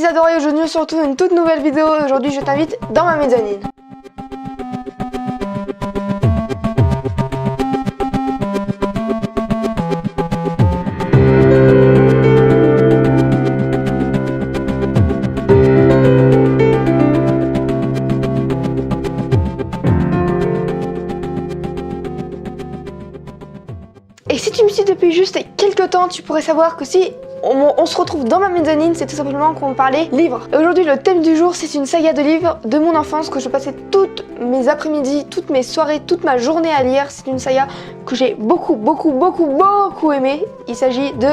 Isadora et aujourd'hui on se retrouve une toute nouvelle vidéo. Aujourd'hui je t'invite dans ma mezzanine. Et si tu me suis depuis juste quelques temps, tu pourrais savoir que si on se retrouve dans ma mezzanine, c'est tout simplement qu'on va parler livres. Et aujourd'hui, le thème du jour, c'est une saga de livres de mon enfance que je passais toutes mes après-midi, toutes mes soirées, toute ma journée à lire. C'est une saga que j'ai beaucoup aimé. Il s'agit de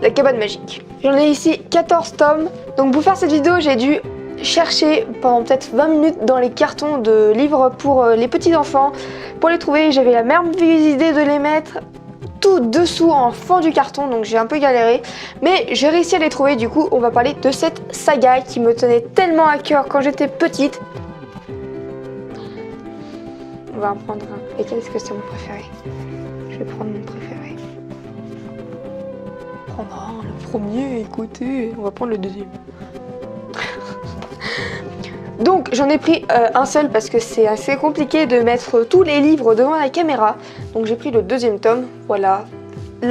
La Cabane Magique. J'en ai ici 14 tomes. Donc pour faire cette vidéo, j'ai dû chercher pendant peut-être 20 minutes dans les cartons de livres pour les petits enfants. Pour les trouver, j'avais la merveilleuse idée de les mettre tout dessous en fond du carton, donc j'ai un peu galéré, mais j'ai réussi à les trouver. Du coup on va parler de cette saga qui me tenait tellement à cœur quand j'étais petite. On va en prendre un. Lequel est-ce que c'est mon préféré? Je vais prendre mon préféré. Prendre le premier, écoutez, on va prendre le deuxième. Donc j'en ai pris un seul parce que c'est assez compliqué de mettre tous les livres devant la caméra. Donc j'ai pris le deuxième tome, voilà.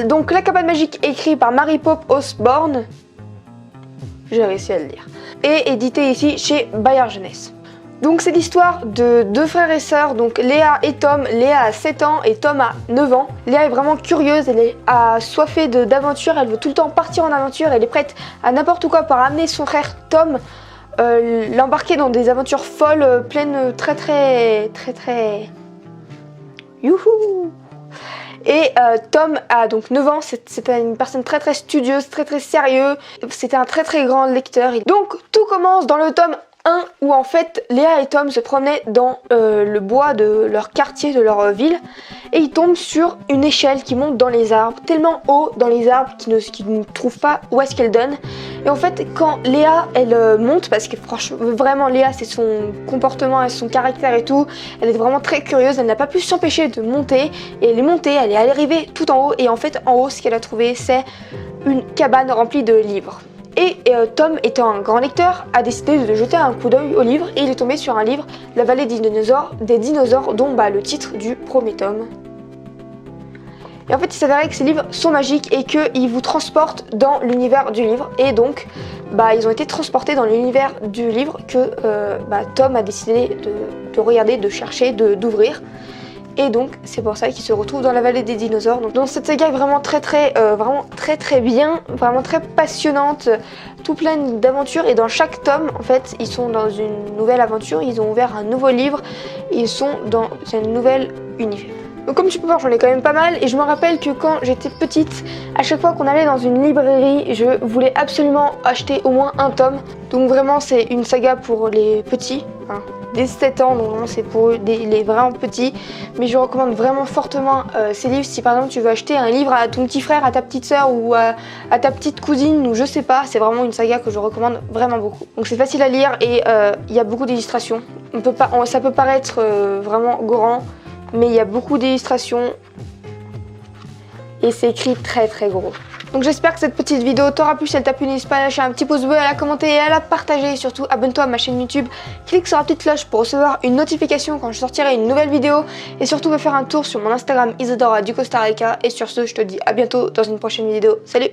Donc La Cabane Magique, écrit par Mary Pope Osborne. J'ai réussi à le lire. Et édité ici chez Bayard Jeunesse. Donc c'est l'histoire de deux frères et sœurs, donc Léa et Tom. Léa a 7 ans et Tom a 9 ans. Léa est vraiment curieuse, elle est assoiffée d'aventure, elle veut tout le temps partir en aventure, elle est prête à n'importe quoi pour amener son frère Tom. L'embarquer dans des aventures folles, pleines très youhou. Et Tom a donc 9 ans, c'était une personne très studieuse, très sérieux, c'était un très grand lecteur. Donc tout commence dans le tome 1 où en fait Léa et Tom se promenaient dans le bois de leur quartier, de leur ville, et ils tombent sur une échelle qui monte dans les arbres, tellement haut dans les arbres qu'ils ne trouvent pas où est-ce qu'elle donne. Et en fait quand Léa elle monte, parce que franchement vraiment Léa c'est son comportement et son caractère et tout, elle est vraiment très curieuse, elle n'a pas pu s'empêcher de monter, et elle est montée, elle est arrivée tout en haut, et en fait en haut ce qu'elle a trouvé c'est une cabane remplie de livres. Et Tom, étant un grand lecteur, a décidé de jeter un coup d'œil au livre, et il est tombé sur un livre, La Vallée des dinosaures, dont le titre du premier tome. Et en fait il s'avérait que ces livres sont magiques et qu'ils vous transportent dans l'univers du livre, et donc ils ont été transportés dans l'univers du livre que Tom a décidé de regarder, de chercher, d'ouvrir. Et donc c'est pour ça qu'il se retrouve dans la vallée des dinosaures. Donc cette saga est vraiment très bien, vraiment très passionnante, tout plein d'aventures. Et dans chaque tome en fait ils sont dans une nouvelle aventure, ils ont ouvert un nouveau livre, ils sont dans un nouvel univers. Donc comme tu peux voir j'en ai quand même pas mal, et je me rappelle que quand j'étais petite, à chaque fois qu'on allait dans une librairie, je voulais absolument acheter au moins un tome. Donc vraiment c'est une saga pour les petits, dès 7 ans, donc vraiment c'est pour les vraiment petits. Mais je recommande vraiment fortement ces livres si par exemple tu veux acheter un livre à ton petit frère, à ta petite soeur ou à ta petite cousine ou je sais pas. C'est vraiment une saga que je recommande vraiment beaucoup. Donc c'est facile à lire et il y a beaucoup d'illustrations. Ça peut paraître vraiment grand, mais il y a beaucoup d'illustrations et c'est écrit très gros. Donc j'espère que cette petite vidéo t'aura plu. Si elle t'a plu, n'hésite pas à lâcher un petit pouce bleu, à la commenter et à la partager. Et surtout abonne-toi à ma chaîne YouTube, clique sur la petite cloche pour recevoir une notification quand je sortirai une nouvelle vidéo. Et surtout va faire un tour sur mon Instagram Isadora du Costa Rica. Et sur ce je te dis à bientôt dans une prochaine vidéo. Salut!